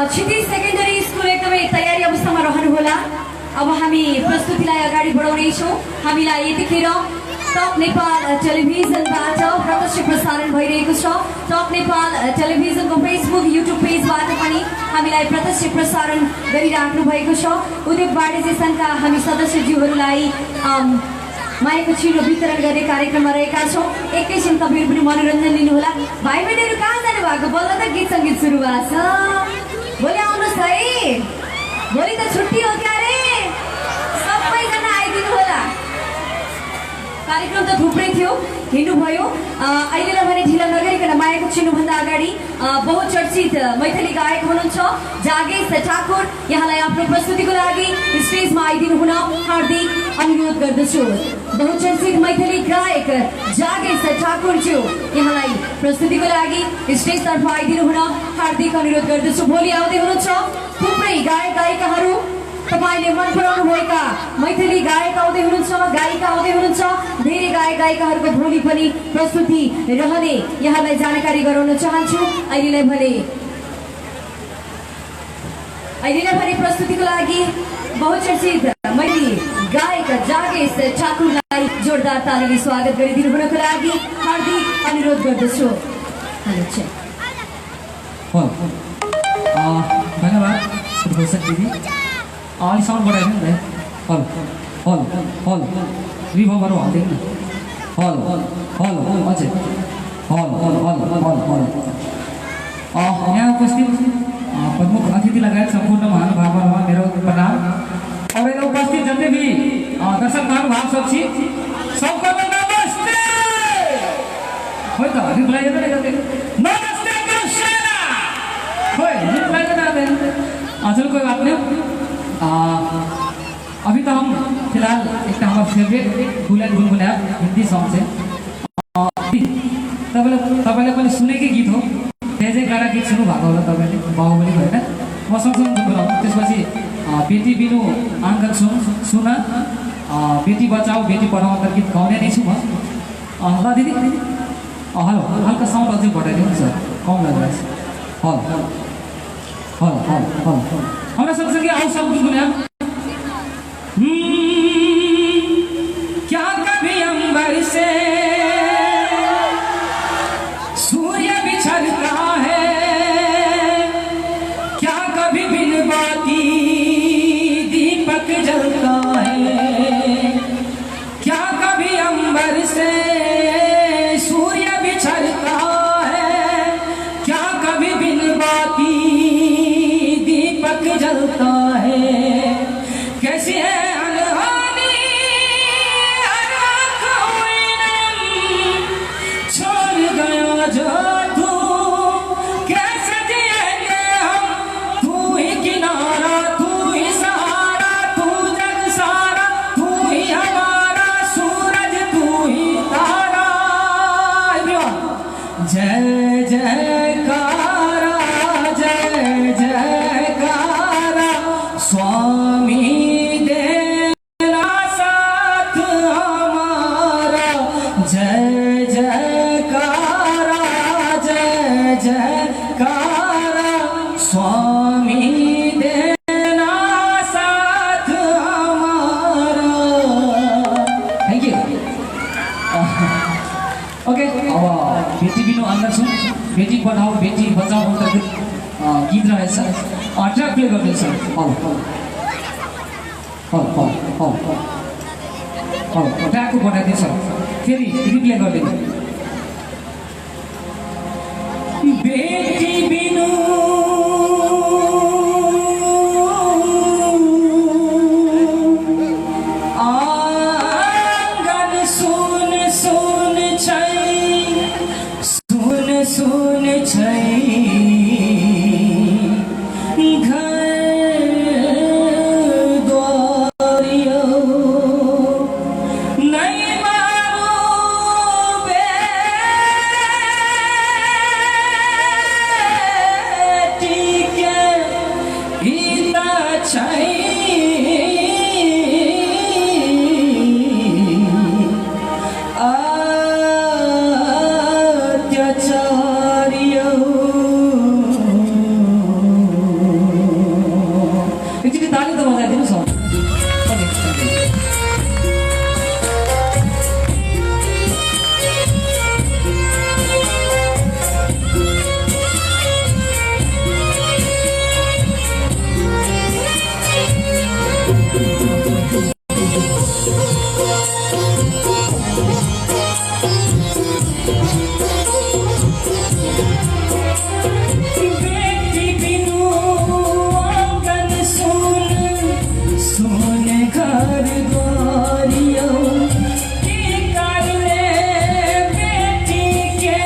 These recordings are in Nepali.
क्षितिज सेकेन्डरी स्कुल एकदमै तयारी अवस्थामा रहनुहोला। अब हामी प्रस्तुतिलाई अगाडि बढाउनेछौँ। हामीलाई यतिखेर टप नेपाल टेलिभिजनबाट प्रत्यक्ष प्रसारण भइरहेको छ। टप नेपाल टेलिभिजनको फेसबुक युट्युब पेजबाट पनि हामीलाई प्रत्यक्ष प्रसारण गरिराख्नु भएको छ। उद्योग वाणिज्य सङ्घका हामी सदस्यज्यूहरूलाई मायाको छिरो वितरण गर्ने कार्यक्रममा रहेका छौँ। एकैछिन तपाईँहरू पनि मनोरञ्जन लिनुहोला। भाइ बहिनीहरू कहाँ जानु भएको? बल्ल त गीत सङ्गीत सुरु भएको छ। भोलि आउनुहोस् है, भोलि त छुट्टी हो क्यारे, सबैजना आइदिनु होला। कार्यक्रम त थुप्रै थियो, हिँड्नुभयो। अहिलेलाई भने ढिला नगरिकन मायाको चिन्नुभन्दा अगाडि बहुचर्चित मैथिली गायक हुनुहुन्छ जागेश ठाकुर, यहाँलाई आफ्नो प्रस्तुतिको लागि स्टेजमा आइदिनु हुन हार्दिक अनुरोध गर्दछु। बहुचर्चित मैथिली गायक जागेश ठाकुरज्यू, यहाँलाई प्रस्तुतिको लागि स्टेजतर्फ आइदिनु हुन हार्दिक अनुरोध गर्दछु। भोलि आउँदै हुनुहुन्छ थुप्रै गायक गायिकाहरू, तपाईले मन पराउनु भएका मैथिली गायक आउँदै हुनुहुन्छ, गायिका आउँदै हुनुहुन्छ। धेरै गायक गायिकाहरूको भोलि पनि प्रस्तुति रहने यहाँलाई जानकारी गराउन चाहन्छु। अहिलेलाई भने प्रस्तुतिको लागि बहुचर्चित मैथिली गायक जागेश ठाकुरलाई जोरदार तालीले स्वागत गरिदिनु हुनको लागि हार्दिक अनुरोध गर्दछु। धन्यवाद दिदी। अलि साउन्ड बढाइदिनु नि हल हल हल रिभर्बहरू हाल्दैन न। हल हल अझै हल हल हल हल हल यहाँ उपस्थित प्रमुख अतिथि लगायत सम्पूर्ण महानुभावहरूमा मेरो प्रणाम। और यहाँ उपस्थित जति भी दर्शक महानुभाव सब छी सबको नमस्ते। होइ त रिप्लाई गर्दै गर्दै नमस्ते कृष्णा। होइ रिप्लाई गर्दै चलो कोई बात नहीं। अभी तो हम फिलहाल एक हमारा फेवरेट बुलेट बुलबुला हिंदी सॉन्ग से तपाईँले पनि सुनेकै गीत हो। जय गारा गीत सुन्नु भएको होला तपाईँले, बाहुबली होइन। म सँगसँगै गुनगुनाउँ। त्यसपछि बेटी बिनु आँगन सुना, बेटी बचाओ बेटी पढाओ त गीत गाउने नै छु म। ल दिदी हेलो, हल्का साउन्ड अझै बढाइदिनु सर, कम लाग्छ। हल हल हल हल हमारा सँगसँगै आउँ सब गुनगुना। क्या कभी अंबर से सूर्य बिछड़ता है, क्या कभी बिन बाती दीपक जलता है, क्या कभी अंबर से सूर्य बिछड़ता है, क्या कभी बिन बाती दीपक जलता है। कैसी है जय जयकारा स्वामी देना साथ हमारा। Thank you. ओके, अब बेटी बिनु अंदर छौँ। बेटी पढाऊ बेटी बचाऊ अन्तर्गत गीत रहेछ। ट्र्याक प्ले गरिदिनुहोस् सर। ट्र्याकको पठाइदिनु सर। फेरि रिप्ले गरिदिनु। बेटी बिनु आँगन सुन सुन छै, सुन सुन छै, घर द्वार यो नै मानु बेटी के हिता छै। एकचोटि ताली त बजाइदिनुहोस् न। बेटी बिनु आँगन सुन सुन घर द्वार यो, की करले बेटी के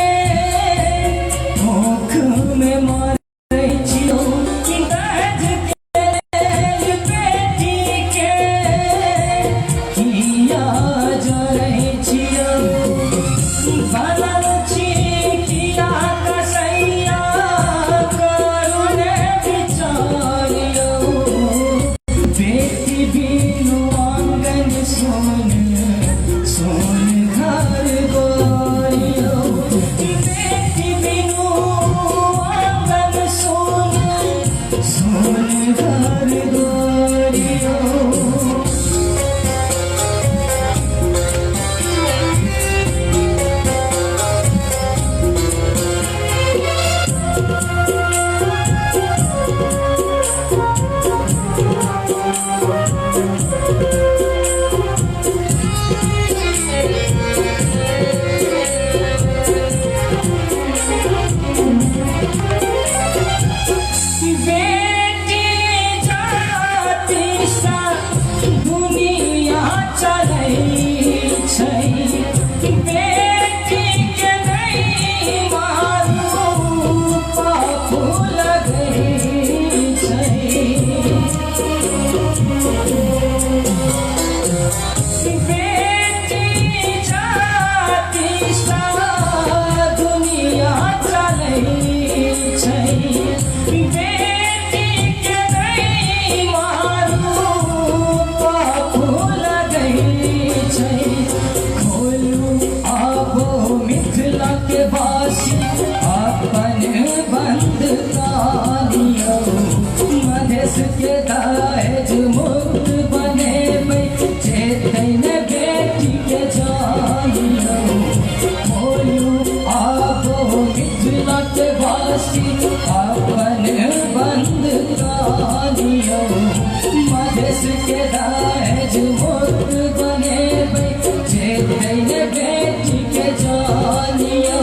मुख में मारै छियौ, दर्द के बेटी के किया जरै छियौ, बनल छी किया कसैया करुणे विचारियो। बेटी बिनु आँगन सुन सुन घर द्वार यो, बेटी बिनु आँगन सुन सुन घर द्वार यो। बेटी जाति सा दुनिया चलै छै, बेटी के नहीं मारू पाप लगै छै। बेटी जाति सा दुनिया चलै छै, बेटी के नहीं मारू पाप लगै छै। खोलू आबो मिथिला के वासी अपन बंद कानियो, मधेश के दहेज मुक्त बनेबै जेतै न बेटी के जानियो। खोलू आबो मिथिला के वासी अपन बंद कानियो, मधेश के दहेज मुक्त बनेबै जेतै न बेटी के जानियो।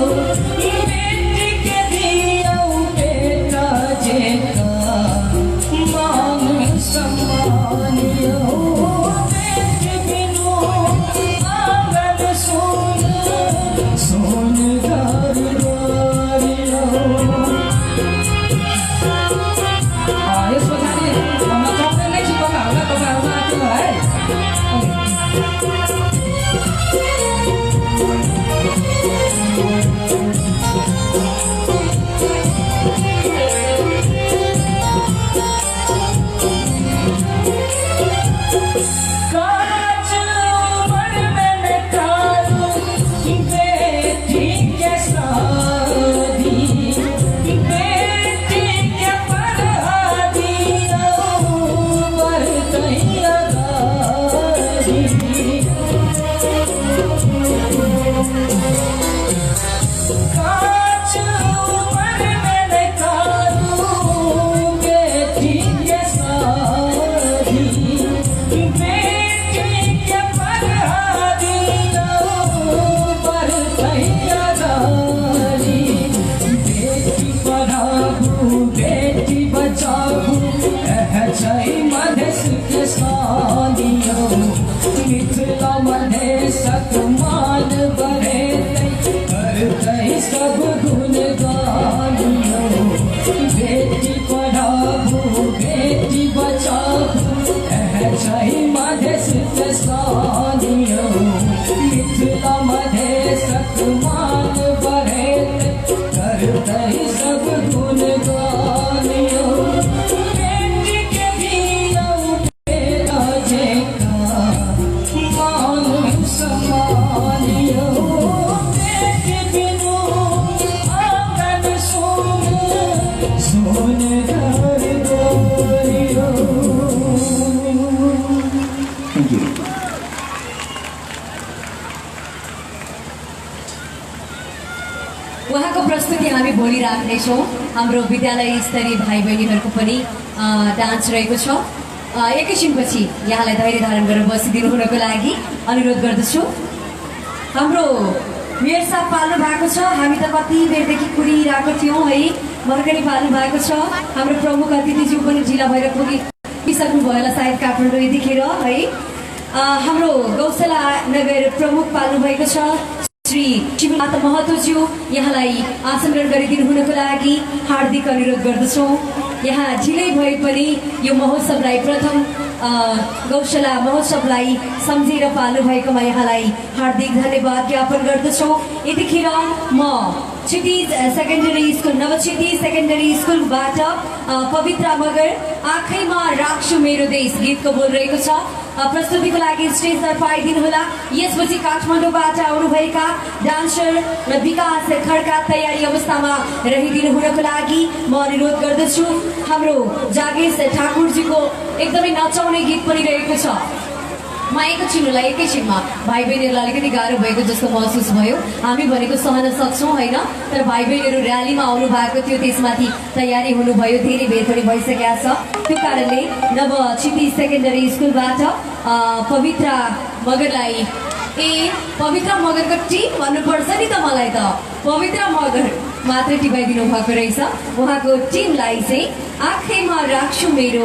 बेटी के दियौ बेटा थ्याङ्क यू। उहाँको प्रस्तुति हामी भोलि राख्नेछौँ। हाम्रो विद्यालय स्तरीय भाइ बहिनीहरूको पनि डान्स रहेको छ। एकैछिनपछि यहाँलाई धैर्य धारण गरेर बसिदिनु हुनको लागि अनुरोध गर्दछु। हाम्रो मेयर साहब पाल्नु भएको छ। हामी त कति बेरदेखि कुरिरहेको थियौँ है, मर्करी पाल्नु भएको छ। हाम्रो प्रमुख अतिथिज्यू पनि जिल्ला भएर पुगिसक्नु भयो होला सायद काठमाडौँ यतिखेर है। हाम्रो गौशाला नगर प्रमुख पाल्नु भएको छ श्री शिवनाथ महतोज्यू, यहाँलाई आसन ग्रहण गरिदिनु हुनको लागि हार्दिक अनुरोध गर्दछौँ। यहाँ ढिलै भए पनि यो महोत्सवलाई प्रथम गौशाला महोत्सवलाई सम्झेर पाल्नु भएकोमा यहाँलाई हार्दिक धन्यवाद ज्ञापन गर्दछौँ। यतिखेर म क्षितिज सेकेन्डरी स्कुल नवक्षितिज सेकेन्डरी स्कुलबाट पवित्रा मगर आँखैमा राख्छु मेरो देश गीतको बोल रहेको छ। प्रस्तुतिको लागि स्टेज तर्फाइदिनु होला। यसपछि काठमाडौँबाट आउनुभएका डान्सर र विकास खड्का तयारी अवस्थामा रहिदिनु हुनको लागि म अनुरोध गर्दछु। हाम्रो जागेश ठाकुरजीको एकदमै नचाउने गीत पनि रहेको छ। म एकैछिनमा भाइ बहिनीहरूलाई अलिकति गाह्रो भएको जस्तो महसुस भयो। हामी भनेको सहन सक्छौँ होइन, तर भाइ बहिनीहरू र्यालीमा आउनु भएको थियो, त्यसमाथि तयारी हुनुभयो, धेरै भेट पनि भइसकेका छ। त्यो कारणले नव क्षितिज सेकेन्डरी स्कुलबाट पवित्रा मगरलाई पवित्रा मगरको टिम भन्नुपर्छ नि त, मलाई त पवित्रा मगर मात्रै टिपाइदिनु भएको रहेछ। उहाँको टिमलाई चाहिँ आँखैमा राख्छु मेरो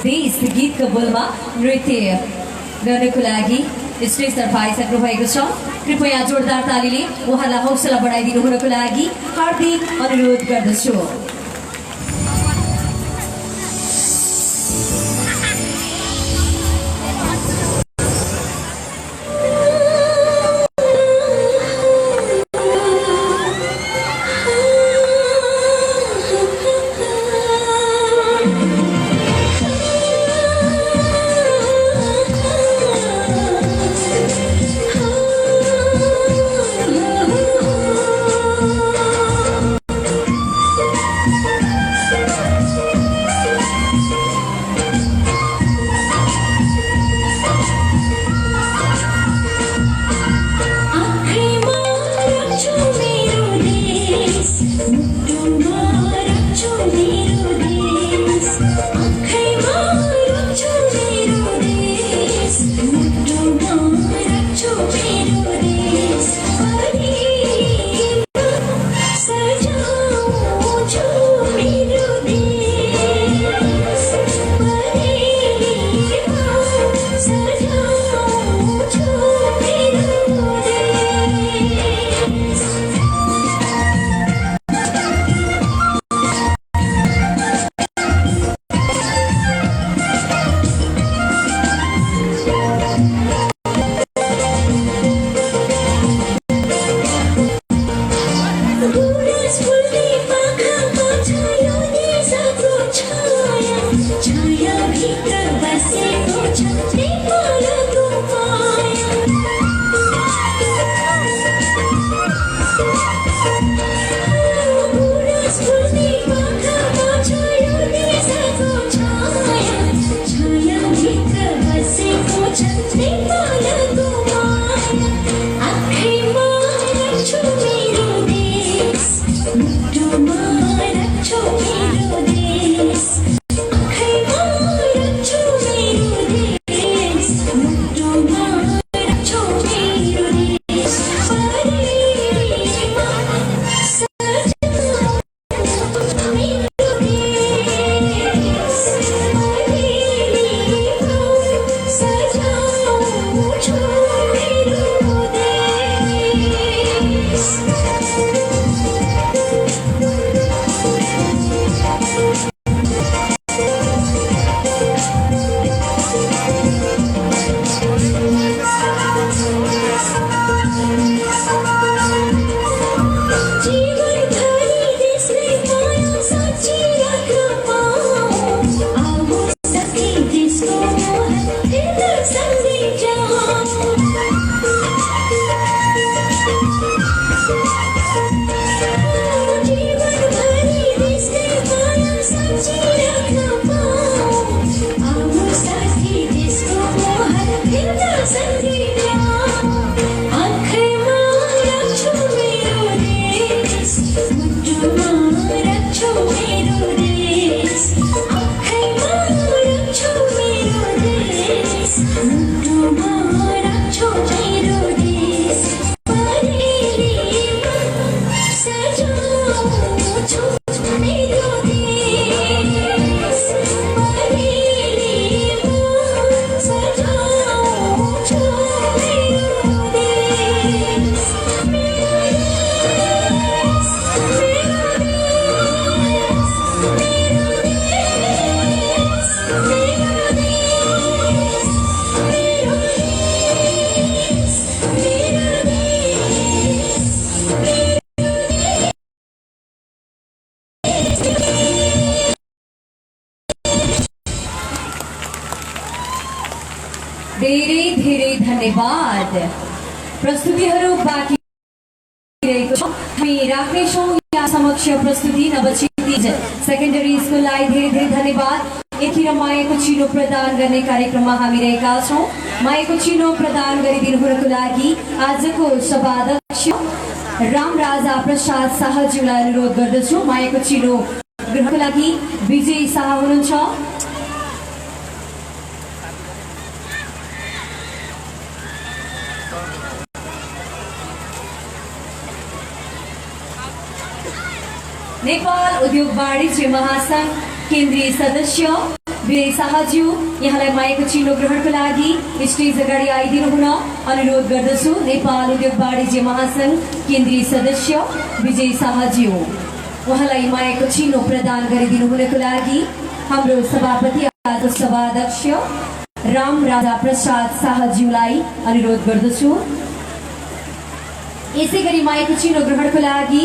देश गीतको बोलमा नृत्य गर्नको लागि स्टेज तर्फ आइसक्नु भएको छ। कृपया जोरदार तालीले उहाँलाई हौसला बढाइदिनु हुनको लागि हार्दिक अनुरोध गर्दछु। धेरै धेरै धन्यवाद। प्रस्तुतिहरू बाँकी रहेको छ, हामी राख्नेछौँ यहाँ समक्ष प्रस्तुति नवक्षितिज सेकेन्डरी स्कुललाई धेरै धेरै धन्यवाद। यतिखेर मायाको चिनो प्रदान गर्ने कार्यक्रममा हामी रहेका छौँ। मायाको चिनो प्रदान गरिदिनु हुनको लागि आजको सभाध्यक्ष रामराजा प्रसाद शाहज्यूलाई अनुरोध गर्दछु। मायाको चिनो ग्रहणको लागि विजय शाह हुनुहुन्छ। नेपाल उद्योग वाणिज्य महासंघ केन्द्रीय सदस्य विजय शाहज्यू यहाँलाई मायाको चिनो ग्रहणको लागि स्टेज अगाडि आइदिनु हुन अनुरोध गर्दछु। नेपाल उद्योग वाणिज्य महासंघ केन्द्रीय सदस्य विजय शाहज्यू उहाँलाई मायाको चिनो प्रदान गरिदिनु हुनको लागि हाम्रो सभापति आज सभाध्यक्ष रामराजा प्रसाद शाहज्यूलाई अनुरोध गर्दछु। यसै गरी मायाको चिनो ग्रहणको लागि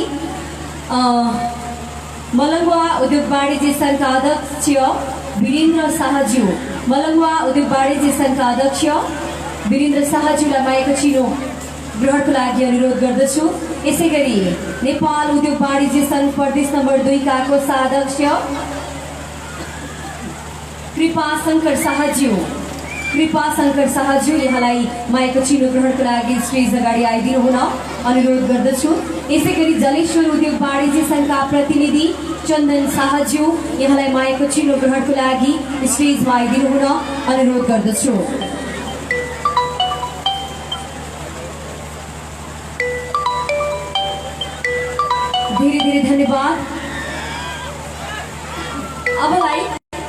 मलङ्गवा उद्योग वाणिज्य संघका अध्यक्ष वीरेन्द्र शाहज्यू मलङ्गवा उद्योग वाणिज्य संघका अध्यक्ष वीरेन्द्र शाहज्यूलाई मायाको चिनो ग्रहणको लागि अनुरोध गर्दछु। यसै गरी नेपाल उद्योग वाणिज्य संघ प्रदेश नम्बर 2 का कोषाध्यक्ष कृपा शंकर शाहज्यू यहाँलाई मायाको चिनो ग्रहणको लागि स्टेज अगाडि आइदिनु हुन अनुरोध गर्दछु। यसै गरी जलेश्वर उद्योग वाणिज्य संघका प्रतिनिधि चन्दन शाहज्यू यहाँलाई मायाको चिनो ग्रहणको लागि स्टेजमा आइदिनु हुन अनुरोध गर्दछु। धेरै धेरै धन्यवाद। अबलाई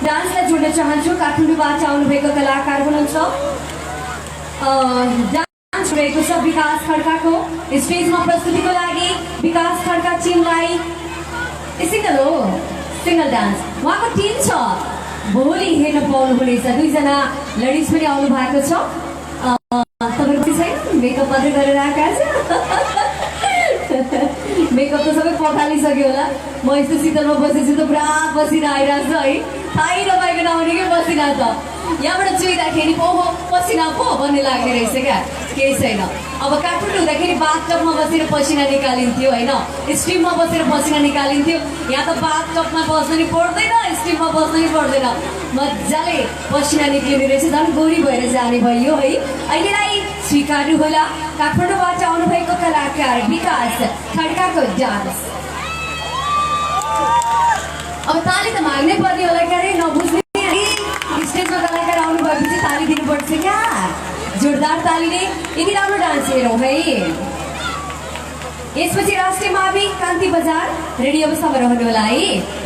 डान्सलाई जोड्न चाहन्छु। काठमाडौँबाट आउनुभएको कलाकार हुनुहुन्छ, डान्स रहेको छ विकास खड्काको। स्टेजमा प्रस्तुतिको लागि विकास खड्का टिमलाई सिंगल डान्स उहाँको टिम छ, भोलि हेर्न पाउनुहुनेछ। 2 जना लडिज पनि आउनु भएको छ। तपाईँको छैन मेकअप मात्रै गरेर आएका छ। मेकअप त सबै पखालिसक्यो होला। म यस्तो शीतलमा बसेछु त पुरा पसिना आइरहेको छ है, थाहै नपाएको नआउने कि पसिना त यहाँबाट चुइँदाखेरि ओहो पसिना पो भन्ने लाग्ने रहेछ क्या, केही छैन। अब काठमाडौँ हुँदाखेरि बाथटबमा बसेर पसिना निकालिन्थ्यो होइन, स्टिममा बसेर पसिना निकालिन्थ्यो। यहाँ त बाथटबमा बस्नु नि पर्दैन, स्टिममा बस्नु नि पर्दैन, मजाले पसिना निक्लिने रहेछ। झन् गोरी भएर जाने भयो है। अहिलेलाई स्वीकार्नु होला काठमाडौँबाट आउनुभएको कलाकार विकास खड्काको डान्स। अब ताली त माग्नै पर्ने होला क्यारे, नबुझ्ने स्टेजमा कलाकार आउनु भएपछि ताली दिनुपर्छ क्या, जोरदार तालीले। यति राम्रो डान्स हेरौँ है। यसपछि राष्ट्रिय मावि कान्ति बजार रेडी अवस्थामा रहनु होला है।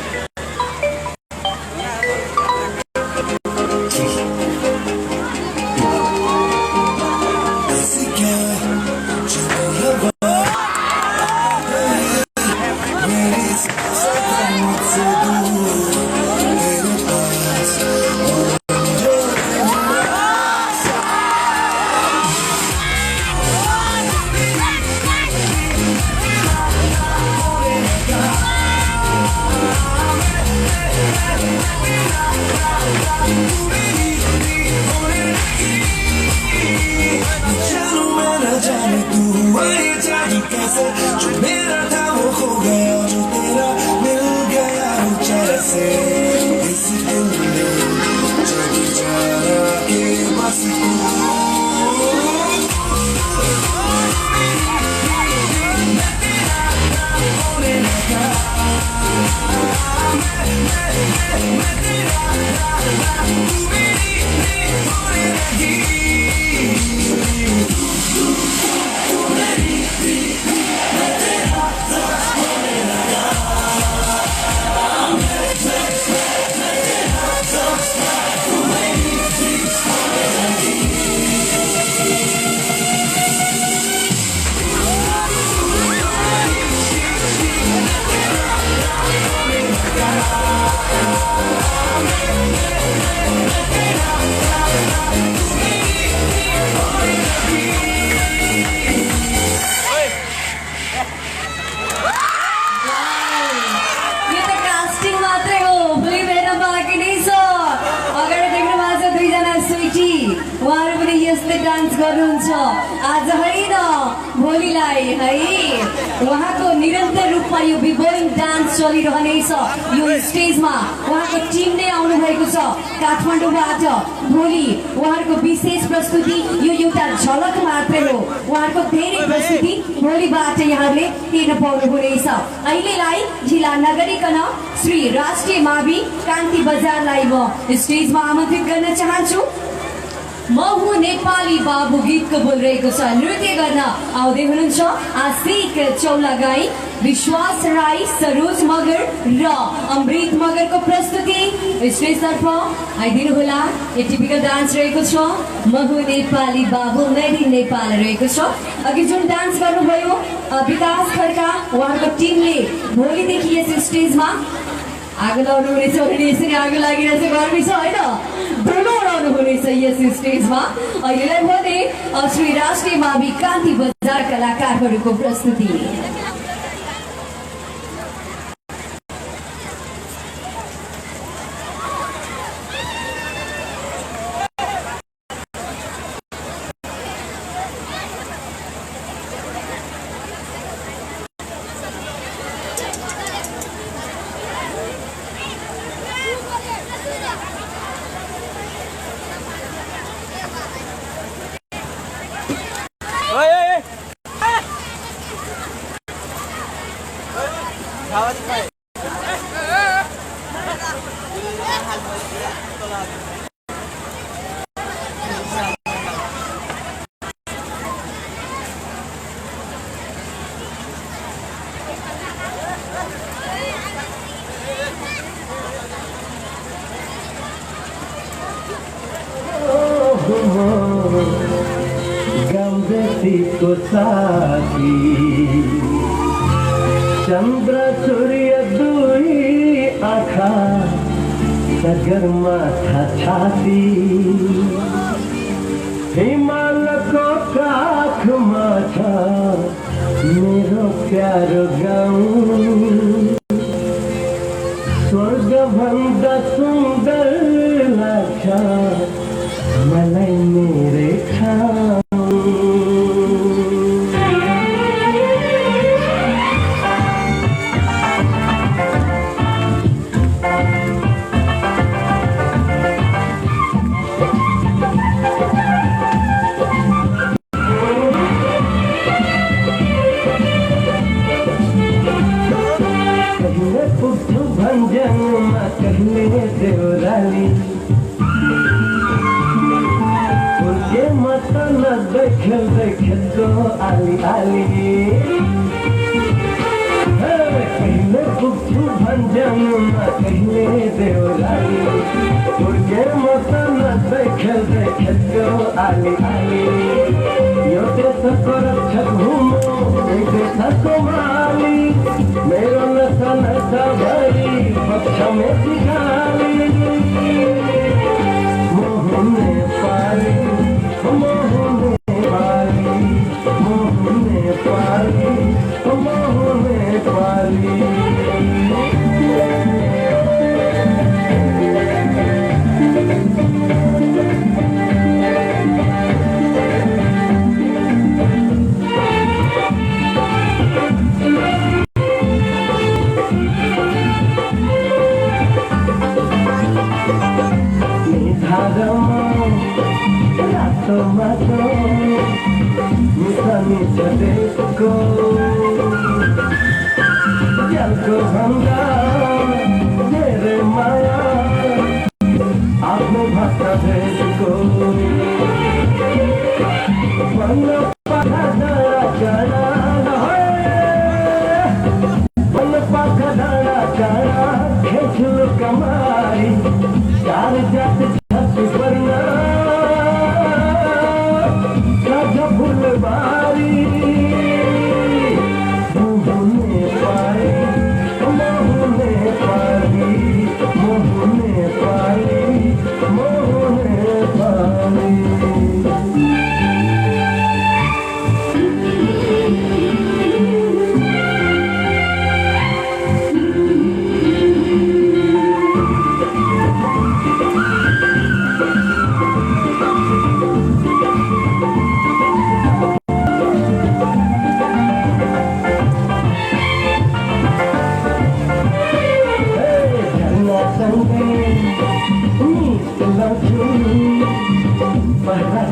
जो मेरा था वो खो गया, जो तेरा मिल गया जैसे इस दिल में जब जाना के बस डान्स गर्नुहुन्छ आज होइन भोलिलाई है उहाँको निरन्तर रूपमा यो बिबोइङ डान्स चलिरहनेछ यो स्टेजमा उहाँको टिम नै आउनु भएको छ काठमाडौँबाट भोलि उहाँहरूको विशेष प्रस्तुति यो एउटा झलक मात्रै हो उहाँहरूको धेरै प्रस्तुति भोलिबाट यहाँहरूले हेर्न पाउनुहुनेछ अहिलेलाई ढिला नगरिकन श्री राष्ट्रिय मावि कान्ति बजारलाई म स्टेजमा आमन्त्रित गर्न चाहन्छु म हुँ नेपाली बाबु गीतको बोल रहेको छ नृत्य गर्न आउँदै हुनुहुन्छ आशिक चौलागाई विश्वास राई सरोज मगर र अमृत मगरको प्रस्तुति स्टेजतर्फ आइदिनु होला यो टिपिकल डान्स रहेको छ म हुँ नेपाली बाबु मेड इन नेपाल रहेको छ अघि जुन डान्स गर्नुभयो विकास खड्का उहाँको टिमले भोलिदेखि यस स्टेजमा आगो लाउनु हुनेछ भने यसरी आगो लागिरहेछ गर्मी छ होइन धुलो उडाउनु हुनेछ यस स्टेजमा अहिलेलाई भने श्री राष्ट्रिय मावि कान्ति बजार कलाकारहरूको प्रस्तुति गाउँदेखिको साथी चन्द्र सूर्य दुई आँखा सगरमाथा छाती हिमालको काखमा छ मेरो प्यारो गाउँ स्वर्गभन्दा सुन्दर लाग्छ मलाई मेरै ठाउँ भन्ज्याङमा कहिले देउराली फुर्के म त नज्दै खेल्दै खेल्छो आली आली कहिले पुग्छु भन्ज्याङमा कहिले देउराली फुर्के म त नज्दै खेल्दै खेल्छो आली आली यो देशको रक्षक हुँ म एक देशको मालिक मेरो नशा नशा भरी पक्ष में सिखाली मोहने पाली मोहने पाली मोहने पाली मोहने पाली रातो माटो मिठा मिठा देशको जलको भन्दा धेरै माया आफ्नो भाषा देशको भन्न पाखा डाँडा डाँडा भन्न पाखा डाँडा डाँडा खेल्छु कमारी चार जात छाती पर्ना राजा फुलबारी मोहने पारी मोहने पारी मोहने पारी मोहने पारी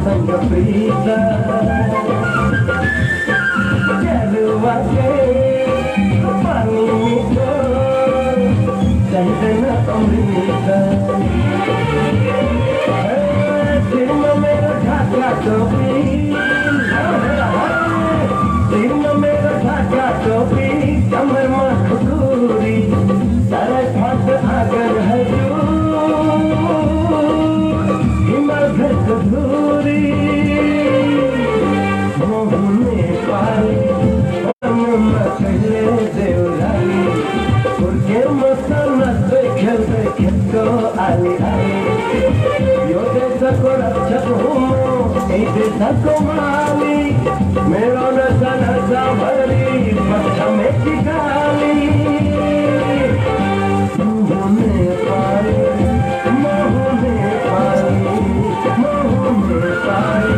संग प्रीता चलवा के पानी मीठो चंदन अमृता सिर में मेरा ढाका टोपी सिर में मेरा ढाका टोपी कमर में खुदूरी सारा फाट आगर हजूर हिमालय धूरी मोहने पाली मचले देवलाली उनके मसाला देखे देखे तो आली आली यो देश को रक्षक हूँ ए देश को माली मेरा नशा नशा भरी पक्षा में टिकाली मोहने पाली मोहने पाली मोहने पाली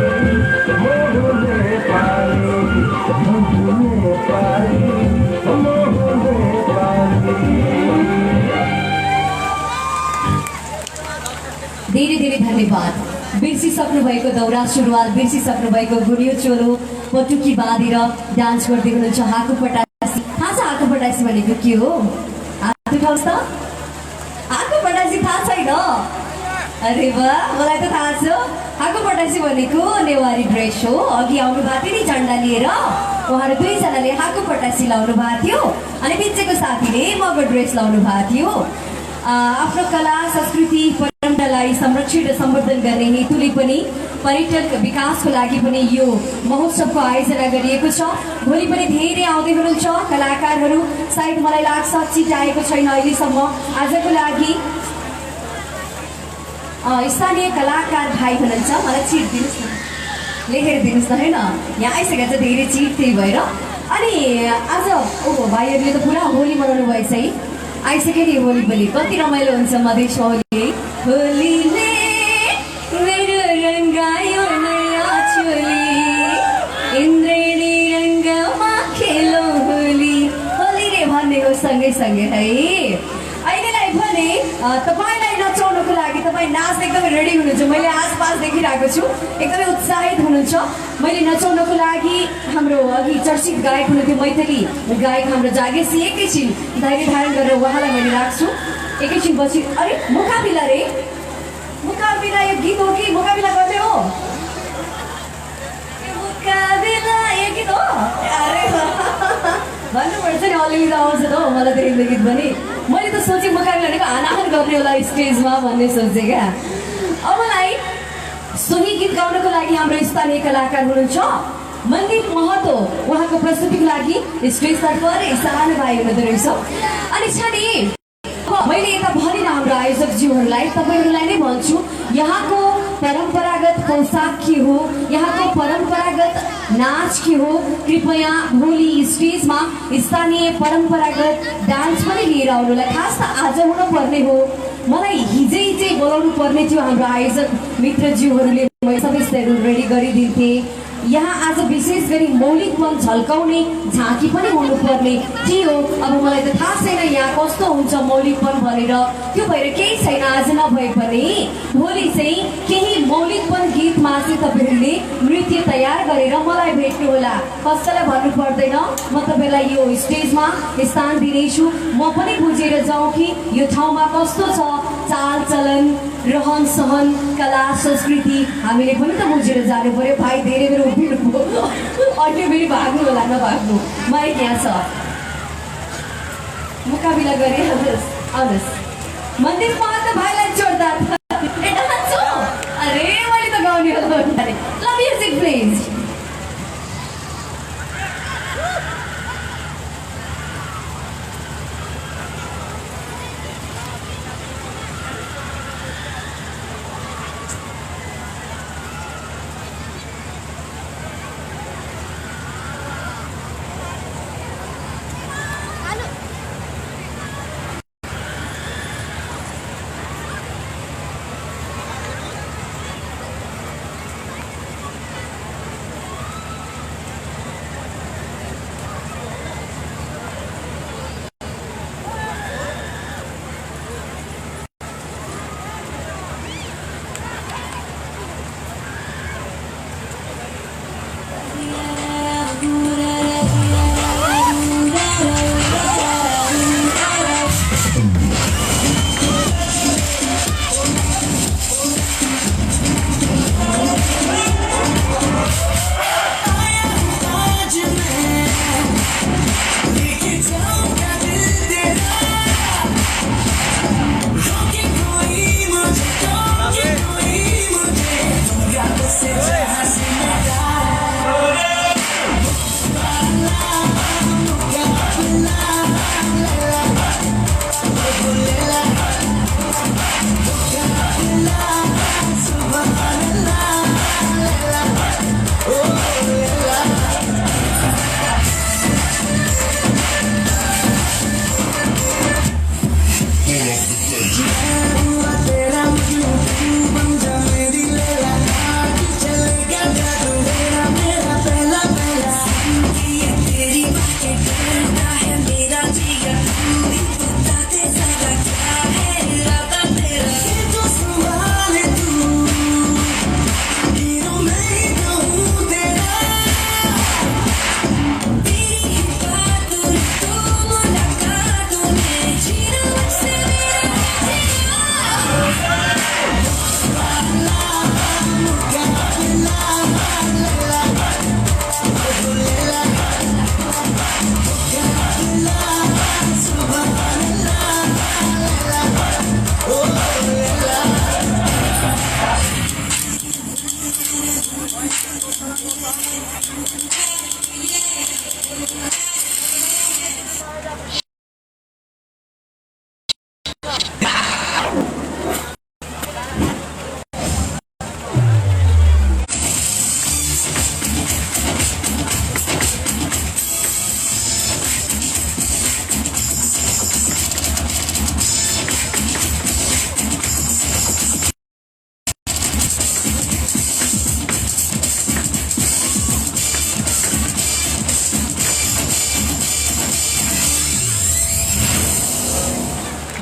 मोहने पाली मोहने पाली मोहने पाली धेरै धेरै धन्यवाद। बिर्सिसक्नु भएको दौरा सुरुवाल, बिर्सिसक्नु भएको गुनियो चोलो पटुकी बाँधेर डान्स गर्दै हुनुहुन्छ हाकु पटासी। थाहा छ हाकु पटासी भनेको के हो? हात उठाउनुहोस् त। हाकु पटासी थाहा छैन? अरे वाह, मलाई त थाहा छ। हाकु पटासी भनेको नेवारी ड्रेस हो। अघि आउनु भएको थियो नि झन्डा लिएर, उहाँहरू दुईजनाले हाकु पटासी लाउनु भएको थियो अनि बिचको साथीले मगर ड्रेस लाउनु भएको थियो। आफ्नो कला संस्कृति परम्परालाई संरक्षण र सम्वर्धन गर्ने हेतुले पनि पर्यटक विकासको लागि पनि यो महोत्सवको आयोजना गरिएको छ। भोलि पनि धेरै आउँदै हुनुहुन्छ कलाकारहरू। सायद मलाई लाग्छ चिट आएको छैन अहिलेसम्म। आजको लागि स्थानीय कलाकार भाइ हुनुहुन्छ, मलाई चिट दिनुहोस् न, लेखेर दिनुहोस् न। होइन, यहाँ आइसकेको छ धेरै चिट, त्यही भएर। अनि आज ओहो भाइहरूले त पुरा होली मनाउनु भएछ है। आइसक्यो नि होली पनि, कति रमाइलो हुन्छ मधेसमा होली। होलीले मेरो रङ्गायो नयाँ चोली, इन्द्रेणी रङ्गमा खेलो होली। होली रे भन्नेको सँगै सँगै है अहिलेलाई भने तपाईँलाई नचाउनको लागि तपाईँ नाच्न एकदमै रेडी हुनुहुन्छ। मैले आसपास देखिरहेको छु, एकदमै उत्साहित हुनुहुन्छ। मैले नचाउनको लागि हाम्रो अघि चर्चित गायक हुनुहुन्थ्यो मैथिली गायक हाम्रो जागेसी, एकैछिन धैर्य धारण गरेर उहाँलाई मैले राख्छु। एकैछिन पछि अरे मुकाबिला रे, मुकाबिला यो गीत हो कि मुकाबिला गर्ने हो? मुकाबिला यो गीत हो? अरे भन्नुपर्छ नि, अलिअलि आउँछ त हो मलाई देखिँदो गीत पनि। मैले त सोचेँ मुकाबिला भनेको हानाहान गर्ने होला स्टेजमा भन्ने सोचेँ क्या। अब मलाई सोही गीत गाउनको लागि हाम्रो स्थानीय कलाकार हुनुहुन्छ मन्दिर महतो, उहाँको प्रस्तुतिको लागि स्टेजतर्फ सानो भाइ हुनुहुँदो रहेछ। अनि छ नि मैले यता भनेन हाम्रो आयोजकज्यूहरूलाई, तपाईँहरूलाई नै भन्छु, यहाँको परम्परागत पोसाक के हो, यहाँको परम्परागत नाच के हो, कृपया भोलि स्टेजमा स्थानीय परम्परागत डान्स पनि लिएर आउनुलाई। खास त आज हुनुपर्ने हो, मलाई हिजै चाहिँ बोलाउनु पर्ने थियो हाम्रो आयोजक मित्रज्यूहरूले, मैले सबै रेडी गरिदिन्थे। यहाँ आज विशेष गरी मौलिकपन झल्काउने झाँकी पनि हुनुपर्ने थियो। अब मलाई त थाहा छैन यहाँ कस्तो हुन्छ मौलिकपन भनेर, त्यो भएर केही छैन। आज नभए पनि भोलि चाहिँ केही मौलिकपन गीतमा चाहिँ तपाईँहरूले नृत्य तयार गरेर मलाई भेट्नु होला। कसैलाई भन्नु पर्दैन, म तपाईँलाई यो स्टेजमा स्थान दिनेछु। म पनि बुझेर जाउँ कि यो ठाउँमा कस्तो छ चालचलन, रहन सहन, कला संस्कृति, हामीले पनि त बुझेर जानु पर्यो। भाइ धेरै बेर उभिनु भयो, अहिले फेरि भाग्नु होला, नभाग्नु। माइक यहाँ छ, मुकाबिला गरे आउनुहोस्। मन्दिर महतो भाइलाई जोरदार अरे मैले त गाउने होला। ल म्युजिक प्लिज।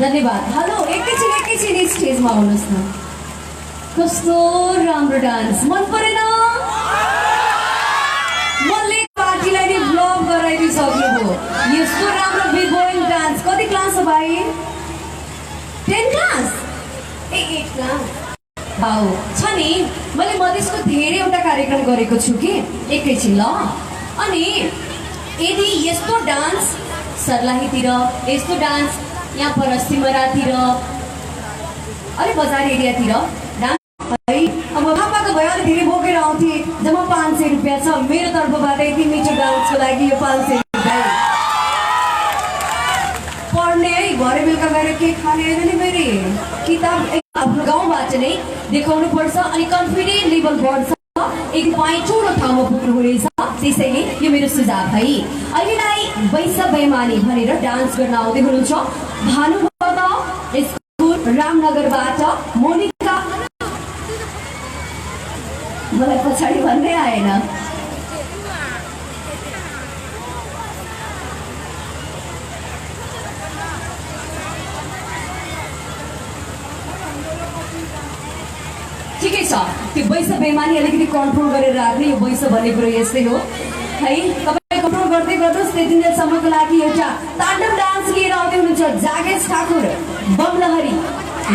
धन्यवाद। हेलो, एकैछिन स्टेजमा आउनुहोस् न। कस्तो राम्रो डान्स, मन परेन? मैले पार्टीलाई नि ब्लग गराइदिइसक्नुभयो। यस्तो राम्रो बिग बोइङ डान्स। कति क्लास हो भाइ? 10 क्लास? 8 क्लास? भाउ छ नि, मैले मधेसको धेरैवटा कार्यक्रम गरेको छु कि। एकैछिन ल। अनि यदि यस्तो डान्स सर्लाहीतिर, यस्तो डान्स यहाँ पर सिमरातिर, अलिक बजार एरियातिर डान्स है, अब पापाको भयो अलिक धेरै बोकेर आउँथे। जम्मा 500 रुपियाँ छ मेरो तर्फबाट यति मिठो डान्सको लागि। यो 500 रुपियाँ पढ्ने है, भरे बेलुका गएर के खाने होइन नि। मेरो किताब आफ्नो गाउँबाट नै देखाउनु पर्छ अनि कन्फिडेन्ट लेभल बढ्छ। एक पॉइन्ट ठुलो ठाउँमा पुग्नु हुनेछ। त्यसैले यो मेरो सुझाव है। अहिलेलाई वैसा बेमानी भनेर डान्स गर्न आउँदै हुनुहुन्छ भानुभक्त स्कुल रामनगरबाट मोनिका। मलाई पछाडि भन्दै आएन। ठिकै छ, त्यो वैसा बेमानी अलिकति कन्ट्रोल गरेर राख्ने। यो वैसा भन्ने कुरो यस्तै हो है। तपाईँ कन्ट्रोल गर्दै गर्नुहोस्। त्यति दिनसम्मको लागि एउटा ताण्डव डान्स लिएर आउँदै हुनुहुन्छ जागेश ठाकुर बमलहरी।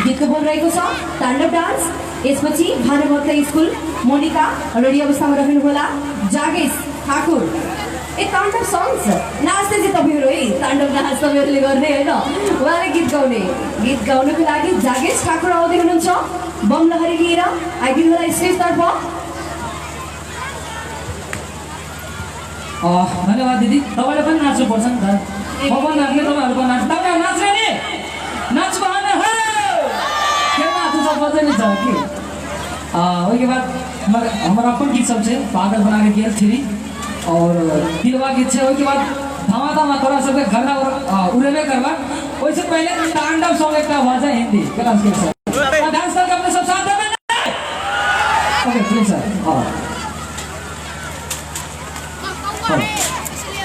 गीतको बोल रहेको छ ताण्डव डान्स। यसपछि भानुभक्त स्कुल मोनिका रेडी अवस्थामा रहनुहोला। जागेश ठाकुर ताण्डव सङ्ग्स नाच्दै चाहिँ तपाईँहरू है। ताण्डव डान्स तपाईँहरूले गर्ने होइन, उहाँले गीत गाउने। गीत गाउनको लागि जागेश ठाकुर आउँदै हुनुहुन्छ बमलहरी लिएर। आइदिनु होला स्टेजतर्फ। धन्यवाद दिदी। तपाईँले पनि नाच्नु पर्छ नि त। म पनि नाच्ने, तपाईँहरू पनि नाच्नु। तपाईँ नाच्ने नि नाच बहाना हो क्या नाचू सब बजे नहीं जाओ कि उसके बाद हमारा अपन गीत सब से पागल बना के गेल थ्री और दिलवा गीत से उसके बाद धामा धामा तोरा सबके घर उड़ेबे करवा। वैसे पहले तांडव सॉन्ग एक आवाज है हिंदी क्लास के सर डांस करके अपने सब साथ देवे। Okay please sir.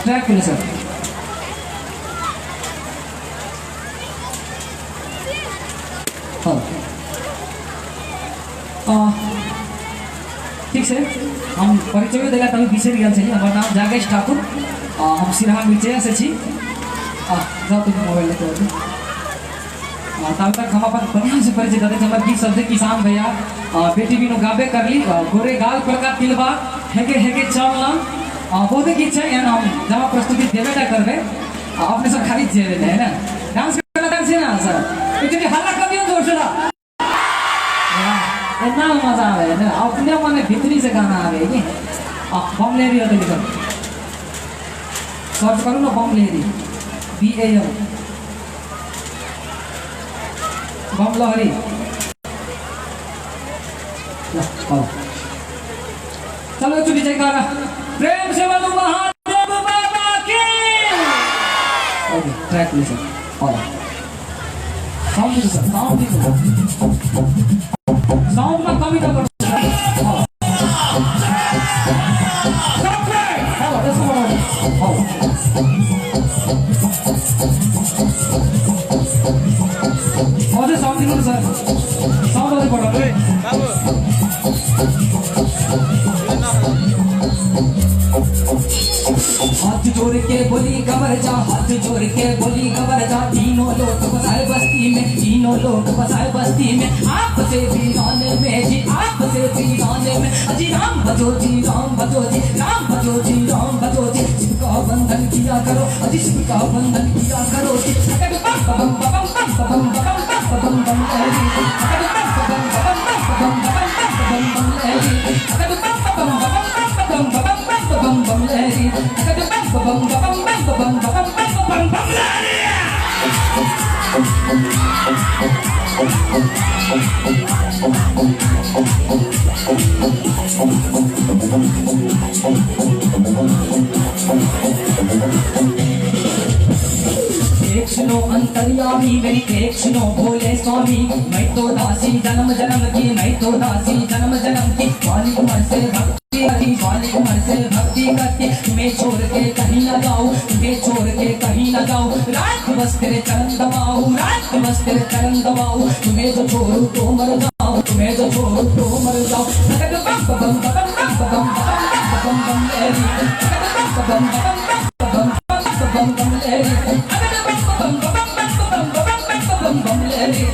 ट्रैक के लिए सर। ठीक है, हम परिचय देगा तभी बिसर गया छे। हमार नाम जागेश ठाकुर। हम सिरहा मिर्चया से छी। जाओ तुम मोबाइल लेके आओ। तब तक हम अपन बढ़िया से परिचय देते। हमारे गीत शब्द किसान भैया बेटी बिनु गाबे कर ली। गोरे गाल पर का तिलवा हेगे हेगे चलना बहुत गीत है। यहाँ हम जब प्रस्तुति देवे ना करबे अपने सब खाली जेबे है ना। डांस करना डांस है ना सर। इतनी हल्ला कभी हो जोर से ना। इतना मजा आ रहा है ना। अपने मन भीतरी से गाना आ रहा है कि बमलेरी होते लिखो। सर्च करो ना बमलेरी BAM बमलहरी। चलो चुनी जयकारा प्रेम से बोलो महादेव बाबा की। Okay track please sir. Sound में कमी ना करो। और साउंड दिनो सर। साउंड वाले पड़ा रे हाथ जोड़ के बोली कमर जा। हाथ जोड़ के बोली कमर जा। तीनों लोग बसाए बस्ती में। तीनों लोग बसाए बस्ती में। आप से वीराने में जी। आप से वीराने में अजी राम भजो जी। राम भजो जी। राम भजो जी। राम भजो जी। शिव का बंधन किया करो अजी। शिव का बंधन किया करो जी। बम बम बम बम बम बम बम बम लहरी। बम बम बम बम बम बम लहरी। बम बम बम बम बम लहरी। एक सुनो अंतर्यामी मेरी एक सुनो भोले स्वामी। मैं तो दासी जन्म जन्म की। मैं तो दासी जन्म जन्म की। वाली उम्र से भक्ति करती। वाली उम्र से भक्ति करती। मैं छोड़ के कहीं न जाऊँ। मैं छोड़ के कहीं न जाऊँ। रात बस तेरे चरण दबाऊं, रात बस तेरे चरण दबाऊं, तुम्हें जो छोड़ूं तो मर जाऊं, तुम्हें जो छोड़ूं तो मर जाऊं। बम बम बम बम बम बम बम बम लेरी, बम बम बम बम बम लेरी, बम बम बम बम लेरी।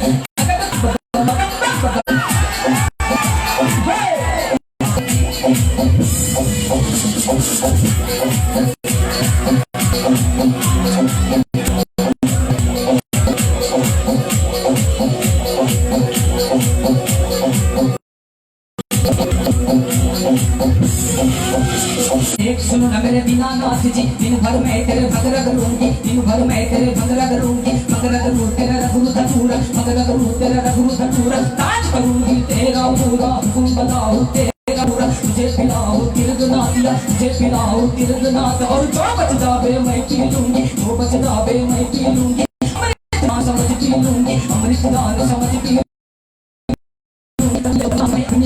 एक सुनो न मेरे दीनानाथ जी, दिन भर में तेरे भगरा करूंगी, दिन भर में तेरे भगरा करूंगी, भगरा करूं तेरा रघुर धतूरा, भगरा करूं तेरा रघुर धतूरा, ताज करूंगी तेरा पूरा, हुकुम बताओ तेरा पूरा, तुझे पिलाओ तिरगनाथिया, तुझे पिलाओ तिरगनाथ, और जो बच जावे मैं पी लूंगी, जो बच जावे मैं पी लूंगी, अमृत दान समझ पी लूंगी, अमृत दान समझ पी लूंगी,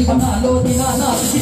बना लो दीनानाथ जी।